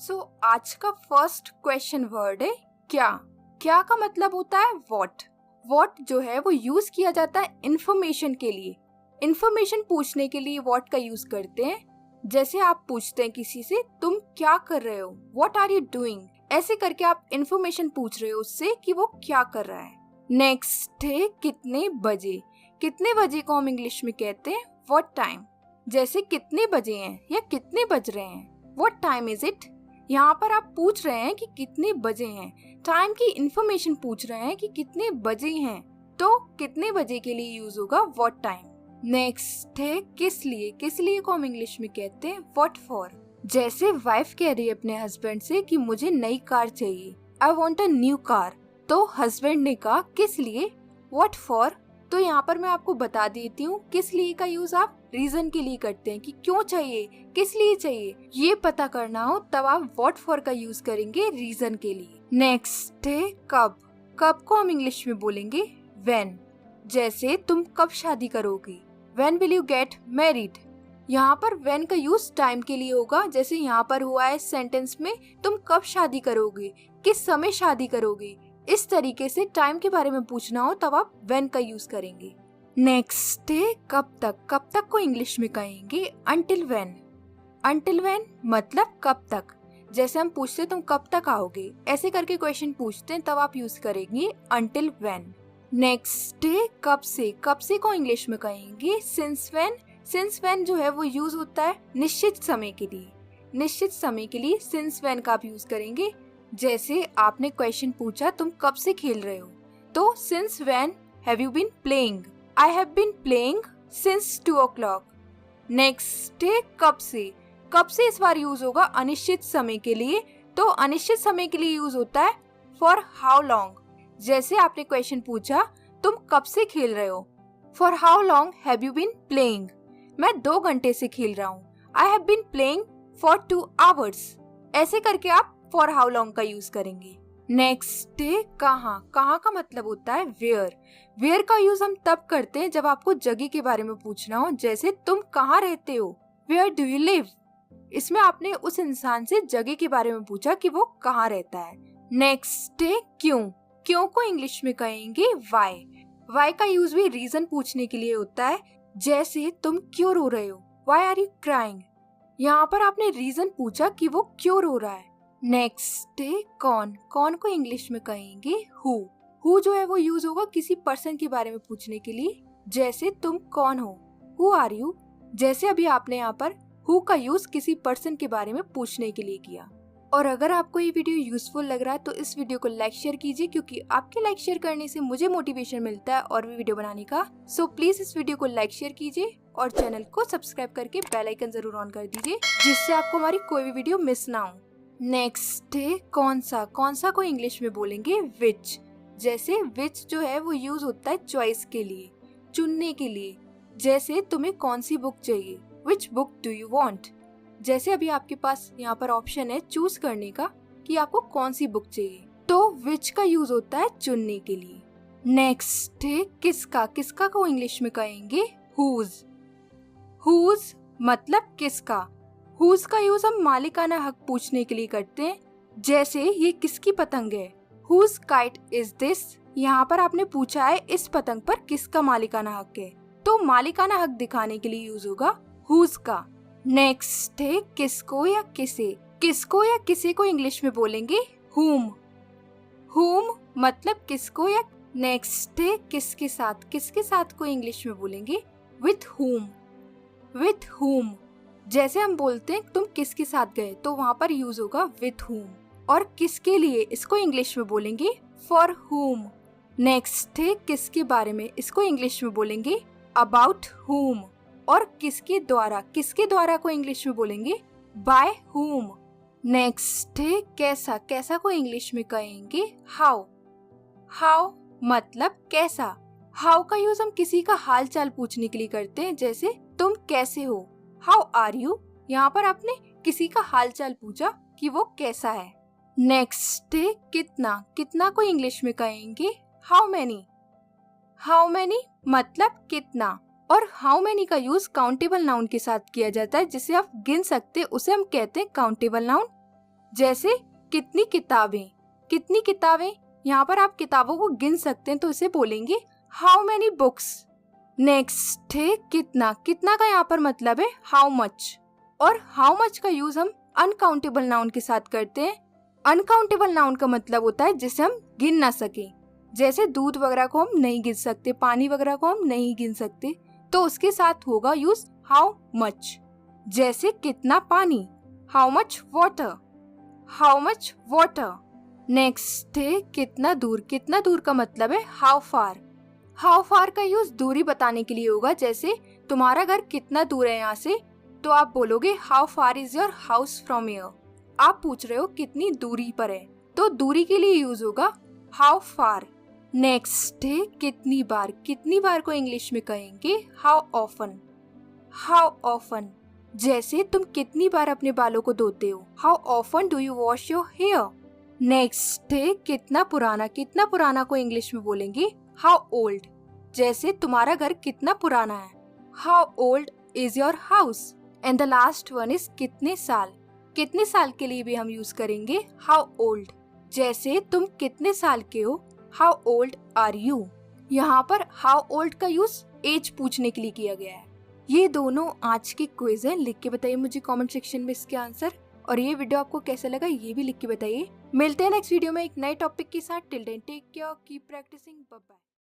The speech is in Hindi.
आज का फर्स्ट क्वेश्चन वर्ड है क्या। क्या का मतलब होता है व्हाट। व्हाट जो है वो यूज किया जाता है इंफॉर्मेशन के लिए। इंफॉर्मेशन पूछने के लिए व्हाट का यूज करते हैं। जैसे आप पूछते हैं किसी से तुम क्या कर रहे हो, व्हाट आर यू डूइंग, ऐसे करके आप इंफॉर्मेशन पूछ रहे हो उससे कि वो क्या कर रहा है। नेक्स्ट है कितने बजे। कितने बजे को हम इंग्लिश में कहते हैं व्हाट टाइम। जैसे कितने बजे हैं या कितने बज रहे हैं, व्हाट टाइम इज इट। यहाँ पर आप पूछ रहे हैं कि कितने बजे हैं, टाइम की इंफॉर्मेशन पूछ रहे हैं कि कितने बजे हैं, तो कितने बजे के लिए यूज होगा व्हाट टाइम। नेक्स्ट है किस लिए। किस लिए को हम इंग्लिश में कहते हैं व्हाट फॉर। जैसे वाइफ कह रही है अपने हस्बैंड से कि मुझे नई कार चाहिए, I want a new car, तो हस्बैंड ने कहा किस लिए, व्हाट फॉर। तो यहाँ पर मैं आपको बता देती हूँ किस लिए का यूज आप रीजन के लिए करते हैं कि क्यों चाहिए, किस लिए चाहिए, ये पता करना हो तब आप व्हाट फॉर का यूज करेंगे रीजन के लिए। नेक्स्ट है कब। कब को हम इंग्लिश में बोलेंगे व्हेन। जैसे तुम कब शादी करोगे, when will you get married. यहाँ पर व्हेन का यूज टाइम के लिए होगा। जैसे यहाँ पर हुआ है सेंटेंस में तुम कब शादी करोगे, किस समय शादी करोगे, इस तरीके से टाइम के बारे में पूछना हो तब आप व्हेन का यूज करेंगे। नेक्स्ट है कब तक। कब तक को इंग्लिश में कहेंगे अंटिल व्हेन। अंटिल व्हेन मतलब कब तक। जैसे हम पूछते तुम कब तक आओगे, ऐसे करके क्वेश्चन पूछते हैं तब आप यूज करेंगे अंटिल व्हेन। नेक्स्ट है कब से। कब से को इंग्लिश में कहेंगे सिंस व्हेन। सिंस व्हेन जो है वो यूज होता है निश्चित समय के लिए। निश्चित समय के लिए सिंस व्हेन का आप यूज करेंगे। जैसे आपने क्वेश्चन पूछा तुम कब से खेल रहे हो, तो since when have you been playing, I have been playing since 2 o'clock। Next है कब से। कब से इस बार यूज होगा अनिश्चित समय के लिए, तो अनिश्चित समय के लिए यूज होता है फॉर हाउ लॉन्ग। जैसे आपने क्वेश्चन पूछा तुम कब से खेल रहे हो, for how long have you been playing, मैं 2 घंटे से खेल रहा हूँ, I have been playing for 2 hours। ऐसे करके आप फॉर हाउ लॉन्ग का यूज करेंगे। नेक्स्ट है कहाँ। कहाँ का मतलब होता है वेयर। वेयर का यूज हम तब करते हैं जब आपको जगह के बारे में पूछना हो। जैसे तुम कहाँ रहते हो, वेयर डू यू लिव। इसमें आपने उस इंसान से जगह के बारे में पूछा कि वो कहाँ रहता है। नेक्स्ट है क्यों। क्यों को इंग्लिश में कहेंगे वाई। वाई का यूज भी रीजन पूछने के लिए होता है। जैसे तुम क्यों रो रहे हो, वाई आर यू क्राइंग। यहाँ पर आपने रीजन पूछा कि वो क्यों रो रहा है। नेक्स्ट है कौन। कौन को इंग्लिश में कहेंगे हु। हु जो है वो यूज होगा किसी पर्सन के बारे में पूछने के लिए। जैसे तुम कौन हो, हु आर यू। जैसे अभी आपने यहाँ पर हु का यूज किसी पर्सन के बारे में पूछने के लिए किया। और अगर आपको ये वीडियो यूजफुल लग रहा है तो इस वीडियो को लाइक शेयर कीजिए, क्योंकि आपके लाइक शेयर करने से मुझे मोटिवेशन मिलता है और भी वीडियो बनाने का। सो प्लीज इस वीडियो को लाइक शेयर कीजिए और चैनल को सब्सक्राइब करके बेल आइकन जरूर ऑन कर दीजिए, जिससे आपको हमारी कोई भी वीडियो मिस ना हो। नेक्स्ट है कौन सा। कौन सा को इंग्लिश में बोलेंगे विच। जैसे विच जो है वो यूज होता है चॉइस के लिए, चुनने के लिए। जैसे तुम्हें कौन सी बुक चाहिए, which book do you want. जैसे अभी आपके पास यहाँ पर ऑप्शन है चूज करने का कि आपको कौन सी बुक चाहिए, तो विच का यूज होता है चुनने के लिए। नेक्स्ट है किसका। किसका को इंग्लिश में कहेंगे हुज। हुज मतलब किसका। हुज का यूज हम मालिकाना हक पूछने के लिए करते हैं। जैसे ये किसकी पतंग है, हुज काइट इज दिस। यहाँ पर आपने पूछा है इस पतंग पर किसका मालिकाना हक है, तो मालिकाना हक दिखाने के लिए यूज होगा हुज का। नेक्स्ट है किसको या किसे। किसको या किसे को इंग्लिश में बोलेंगे whom। whom मतलब किसको या। नेक्स्ट है किसके साथ। किसके साथ को इंग्लिश में बोलेंगे with whom। with whom जैसे हम बोलते हैं तुम किसके साथ गए, तो वहाँ पर यूज होगा with whom। और किसके लिए इसको इंग्लिश में बोलेंगे for whom। नेक्स्ट है किसके बारे में। इसको इंग्लिश में बोलेंगे about whom। और किसके द्वारा। किसके द्वारा को इंग्लिश में बोलेंगे by whom। नेक्स्ट है कैसा। कैसा को इंग्लिश में कहेंगे how। how मतलब कैसा। how का यूज हम किसी का हाल चाल पूछने के लिए करते हैं। जैसे तुम कैसे हो, हाउ आर यू। यहाँ पर आपने किसी का हाल चाल पूछा कि वो कैसा है। नेक्स्ट है कितना। कितना को इंग्लिश में कहेंगे हाउ मैनी। हाउ मैनी मतलब कितना। और हाउ मैनी का यूज काउंटेबल नाउन के साथ किया जाता है, जिसे आप गिन सकते उसे हम कहते हैं काउंटेबल नाउन। जैसे कितनी किताबें, कितनी किताबें, यहाँ पर आप किताबों को गिन सकते हैं तो इसे बोलेंगे हाउ मैनी बुक्स। नेक्स्ट है कितना, कितना का यहाँ पर मतलब है हाउ मच, और हाउ मच का यूज हम अनकाउंटेबल नाउन के साथ करते हैं। अनकाउंटेबल नाउन का मतलब होता है जिसे हम गिन ना सके, जैसे दूध वगैरह को हम नहीं गिन सकते, पानी वगैरह को हम नहीं गिन सकते, तो उसके साथ होगा यूज हाउ मच। जैसे कितना पानी, how much water, how much water. Next है कितना दूर, कितना दूर का मतलब है हाउ फार। हाउ फार का यूज दूरी बताने के लिए होगा, जैसे तुम्हारा घर कितना दूर है यहाँ से, तो आप बोलोगे how far is your house from here. आप पूछ रहे हो कितनी दूरी पर है, तो दूरी के लिए यूज होगा हाउ फार। नेक्स्ट है कितनी बार, कितनी बार को इंग्लिश में कहेंगे हाउ ऑफन, हाउ ऑफन। जैसे तुम कितनी बार अपने बालों को धोते हो, how often do you wash your hair. Next है कितना पुराना, कितना पुराना को इंग्लिश में बोलेंगे हाउ ओल्ड। जैसे तुम्हारा घर कितना पुराना है, how old is your house. And the last one is कितने साल, कितने साल के लिए भी हम यूज करेंगे हाउ ओल्ड। जैसे तुम कितने साल के हो, हाउ ओल्ड आर यू। यहाँ पर हाउ ओल्ड का यूज एज पूछने के लिए किया गया है। ये दोनों आज के क्विज हैं, लिख के बताइए मुझे कमेंट सेक्शन में इसके आंसर। और ये वीडियो आपको कैसा लगा ये भी लिख के बताइए। मिलते हैं नेक्स्ट वीडियो में एक नए टॉपिक के साथ। Till then take care, keep practising, bye bye.